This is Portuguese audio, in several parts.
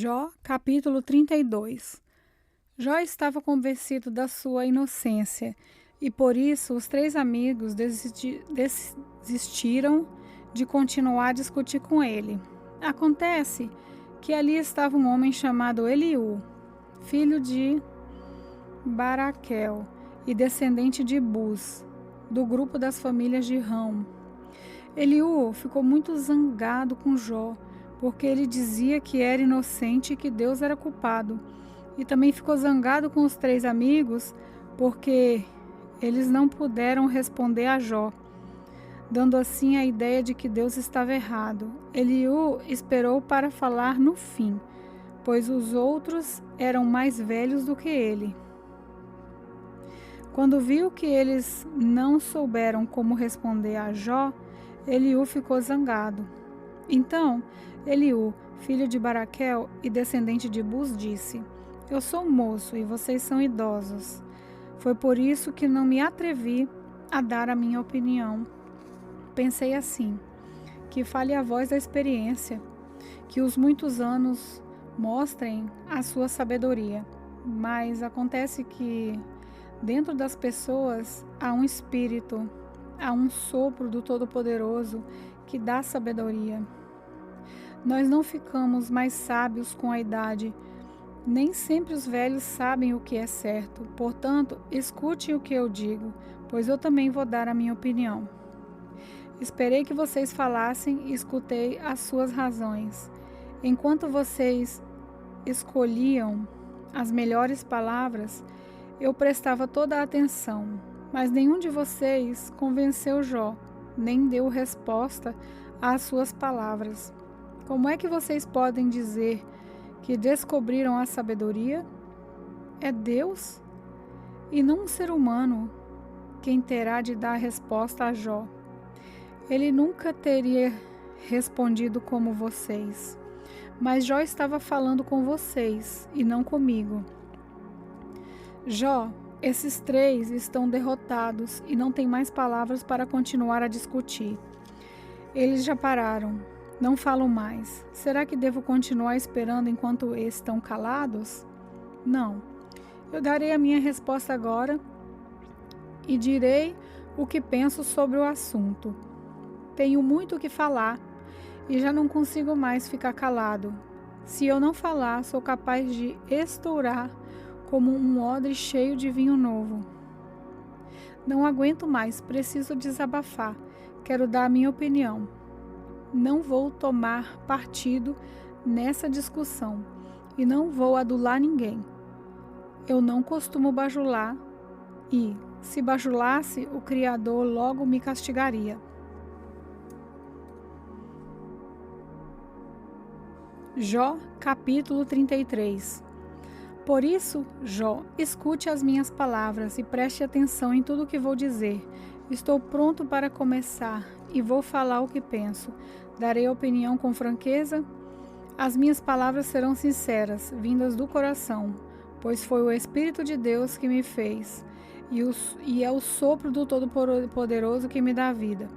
Jó, capítulo 32. Jó estava convencido da sua inocência e por isso os três amigos desistiram de continuar a discutir com ele. Acontece que ali estava um homem chamado Eliú, filho de Baraquel e descendente de Buz, do grupo das famílias de Rão. Eliú ficou muito zangado com Jó, porque ele dizia que era inocente e que Deus era culpado. E também ficou zangado com os três amigos, porque eles não puderam responder a Jó, dando assim a ideia de que Deus estava errado. Eliú esperou para falar no fim, pois os outros eram mais velhos do que ele. Quando viu que eles não souberam como responder a Jó, Eliú ficou zangado. Então, Eliú, filho de Baraquel e descendente de Buz, disse: Eu sou moço e vocês são idosos. Foi por isso que não me atrevi a dar a minha opinião. Pensei assim: que fale a voz da experiência, que os muitos anos mostrem a sua sabedoria. Mas acontece que dentro das pessoas há um espírito, há um sopro do Todo-Poderoso que dá sabedoria. Nós não ficamos mais sábios com a idade. Nem sempre os velhos sabem o que é certo. Portanto, escute o que eu digo, pois eu também vou dar a minha opinião. Esperei que vocês falassem e escutei as suas razões. Enquanto vocês escolhiam as melhores palavras, eu prestava toda a atenção, mas nenhum de vocês convenceu Jó, nem deu resposta às suas palavras. Como é que vocês podem dizer que descobriram a sabedoria? É Deus e não um ser humano quem terá de dar a resposta a Jó. Ele nunca teria respondido como vocês, mas Jó estava falando com vocês e não comigo. Jó, esses três estão derrotados e não têm mais palavras para continuar a discutir. Eles já pararam. Não falam mais. Será que devo continuar esperando enquanto estão calados? Não. Eu darei a minha resposta agora e direi o que penso sobre o assunto. Tenho muito o que falar e já não consigo mais ficar calado. Se eu não falar, sou capaz de estourar como um odre cheio de vinho novo. Não aguento mais, preciso desabafar. Quero dar a minha opinião. Não vou tomar partido nessa discussão e não vou adular ninguém. Eu não costumo bajular e, se bajulasse, o Criador logo me castigaria. Jó, capítulo 33. Por isso, Jó, escute as minhas palavras e preste atenção em tudo o que vou dizer. Estou pronto para começar e vou falar o que penso. Darei opinião com franqueza. As minhas palavras serão sinceras, vindas do coração, pois foi o Espírito de Deus que me fez, e é o sopro do Todo-Poderoso que me dá vida.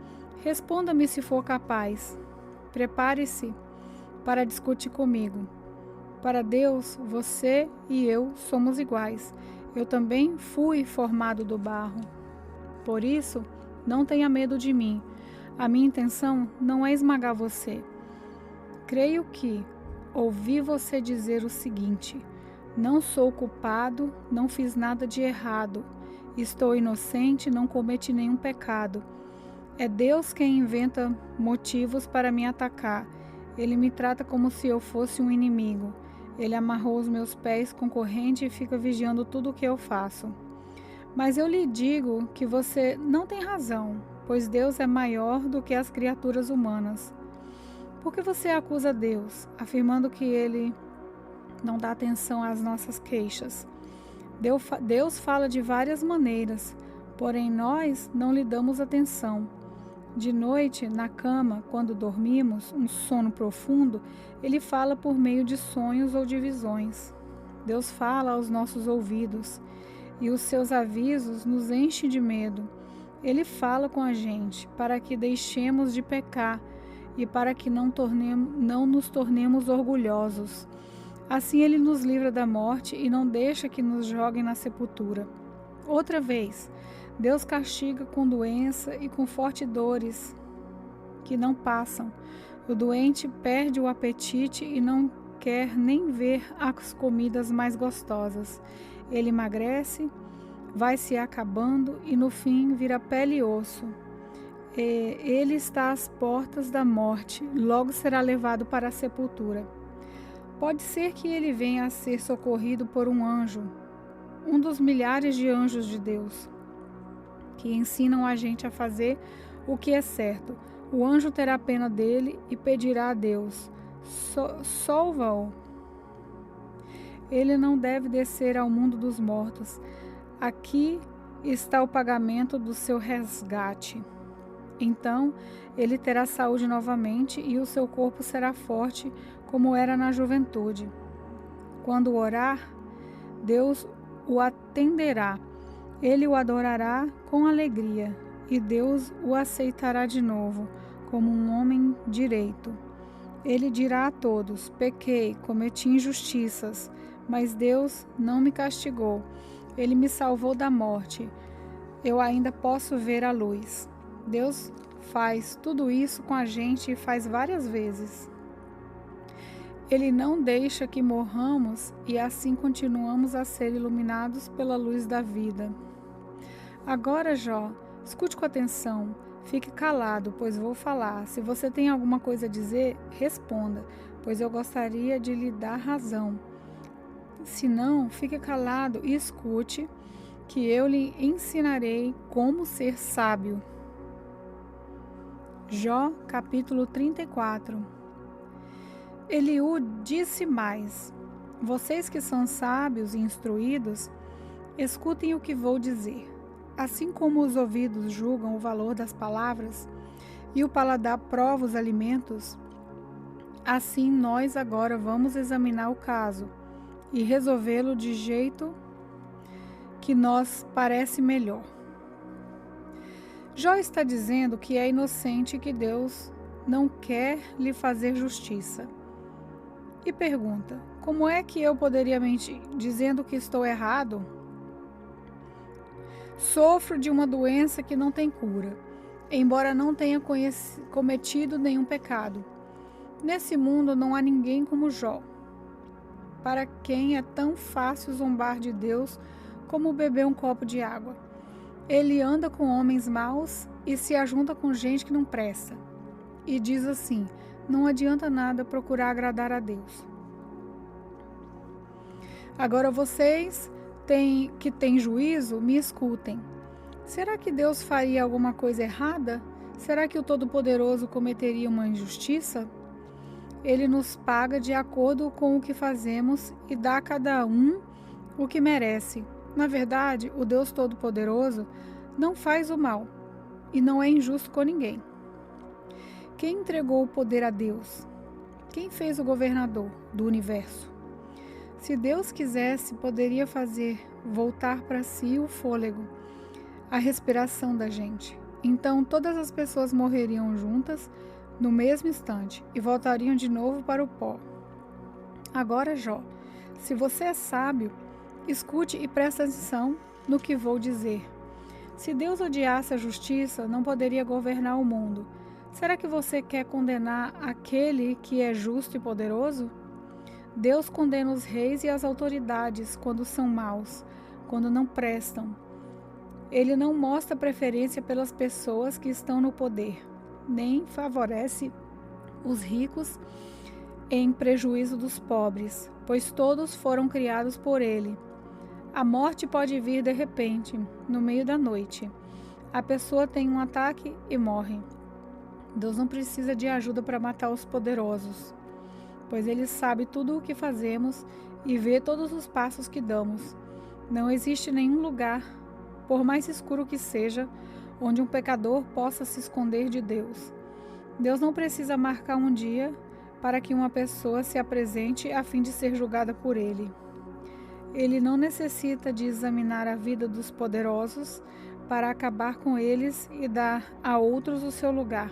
Responda-me se for capaz. Prepare-se para discutir comigo. Para Deus, você e eu somos iguais. Eu também fui formado do barro. Por isso, não tenha medo de mim. A minha intenção não é esmagar você. Creio que ouvi você dizer o seguinte: não sou culpado, não fiz nada de errado. Estou inocente, não cometi nenhum pecado. É Deus quem inventa motivos para me atacar. Ele me trata como se eu fosse um inimigo. Ele amarrou os meus pés com corrente e fica vigiando tudo o que eu faço. Mas eu lhe digo que você não tem razão, pois Deus é maior do que as criaturas humanas. Por que você acusa Deus, afirmando que Ele não dá atenção às nossas queixas? Deus fala de várias maneiras, porém nós não lhe damos atenção. De noite, na cama, quando dormimos, um sono profundo, Ele fala por meio de sonhos ou de visões. Deus fala aos nossos ouvidos, e os seus avisos nos enchem de medo. Ele fala com a gente para que deixemos de pecar e para que não nos tornemos orgulhosos. Assim ele nos livra da morte e não deixa que nos joguem na sepultura. Outra vez, Deus castiga com doença e com fortes dores que não passam. O doente perde o apetite e não quer nem ver as comidas mais gostosas. Ele emagrece, vai se acabando e no fim vira pele e osso. Ele está às portas da morte, logo será levado para a sepultura. Pode ser que ele venha a ser socorrido por um anjo, um dos milhares de anjos de Deus, que ensinam a gente a fazer o que é certo. O anjo terá pena dele e pedirá a Deus: salva-o. Ele não deve descer ao mundo dos mortos. Aqui está o pagamento do seu resgate. Então, ele terá saúde novamente e o seu corpo será forte como era na juventude. Quando orar, Deus o atenderá. Ele o adorará com alegria e Deus o aceitará de novo como um homem direito. Ele dirá a todos: pequei, cometi injustiças, mas Deus não me castigou. Ele me salvou da morte. Eu ainda posso ver a luz. Deus faz tudo isso com a gente e faz várias vezes. Ele não deixa que morramos e assim continuamos a ser iluminados pela luz da vida. Agora, Jó, escute com atenção. Fique calado, pois vou falar. Se você tem alguma coisa a dizer, responda, pois eu gostaria de lhe dar razão. Se não, fique calado e escute, que eu lhe ensinarei como ser sábio. Jó, capítulo 34. Eliú disse mais: vocês que são sábios e instruídos, escutem o que vou dizer. Assim como os ouvidos julgam o valor das palavras e o paladar prova os alimentos, assim nós agora vamos examinar o caso e resolvê-lo de jeito que nos parece melhor. Jó está dizendo que é inocente e que Deus não quer lhe fazer justiça. E pergunta: como é que eu poderia mentir dizendo que estou errado? Sofro de uma doença que não tem cura, embora não tenha cometido nenhum pecado. Nesse mundo não há ninguém como Jó, para quem é tão fácil zombar de Deus como beber um copo de água. Ele anda com homens maus e se ajunta com gente que não presta. E diz assim: não adianta nada procurar agradar a Deus. Agora vocês que têm juízo, me escutem. Será que Deus faria alguma coisa errada? Será que o Todo-Poderoso cometeria uma injustiça? Ele nos paga de acordo com o que fazemos e dá a cada um o que merece. Na verdade, o Deus Todo-Poderoso não faz o mal e não é injusto com ninguém. Quem entregou o poder a Deus? Quem fez o governador do universo? Se Deus quisesse, poderia fazer voltar para si o fôlego, a respiração da gente. Então todas as pessoas morreriam juntas no mesmo instante e voltariam de novo para o pó. Agora, Jó, se você é sábio, escute e preste atenção no que vou dizer. Se Deus odiasse a justiça, não poderia governar o mundo. Será que você quer condenar aquele que é justo e poderoso? Deus condena os reis e as autoridades quando são maus, quando não prestam. Ele não mostra preferência pelas pessoas que estão no poder, nem favorece os ricos em prejuízo dos pobres, pois todos foram criados por ele. A morte pode vir de repente, no meio da noite. A pessoa tem um ataque e morre. Deus não precisa de ajuda para matar os poderosos, pois Ele sabe tudo o que fazemos e vê todos os passos que damos. Não existe nenhum lugar, por mais escuro que seja, onde um pecador possa se esconder de Deus. Deus não precisa marcar um dia para que uma pessoa se apresente a fim de ser julgada por Ele. Ele não necessita de examinar a vida dos poderosos para acabar com eles e dar a outros o seu lugar,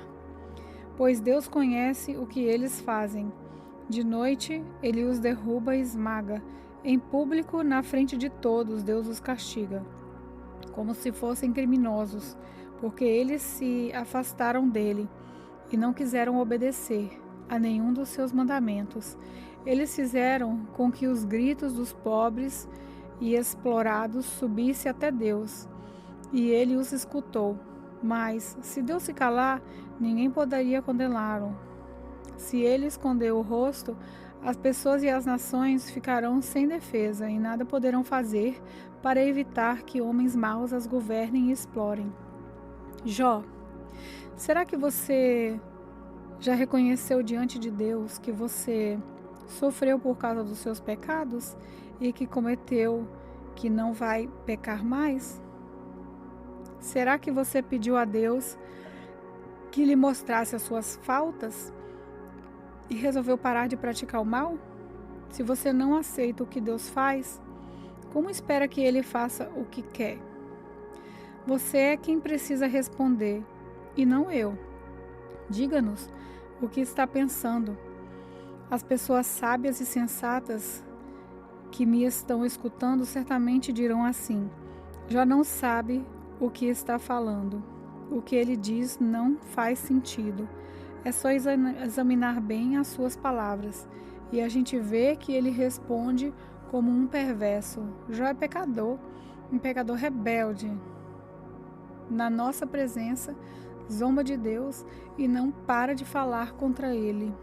pois Deus conhece o que eles fazem De noite, ele os derruba e esmaga. Em público, na frente de todos, Deus os castiga, como se fossem criminosos, porque eles se afastaram dele e não quiseram obedecer a nenhum dos seus mandamentos. Eles fizeram com que os gritos dos pobres e explorados subisse até Deus, e ele os escutou. Mas, se Deus se calar, ninguém poderia condená-lo. Se ele esconder o rosto, as pessoas e as nações ficarão sem defesa e nada poderão fazer para evitar que homens maus as governem e explorem. Jó, será que você já reconheceu diante de Deus que você sofreu por causa dos seus pecados e que cometeu que não vai pecar mais? Será que você pediu a Deus que lhe mostrasse as suas faltas e resolveu parar de praticar o mal? Se você não aceita o que Deus faz, como espera que Ele faça o que quer? Você é quem precisa responder, e não eu. Diga-nos o que está pensando. As pessoas sábias e sensatas que me estão escutando certamente dirão assim: já não sabe o que está falando. O que ele diz não faz sentido. É só examinar bem as suas palavras e a gente vê que ele responde como um perverso. Jó é pecador, um pecador rebelde. Na nossa presença, zomba de Deus e não para de falar contra ele.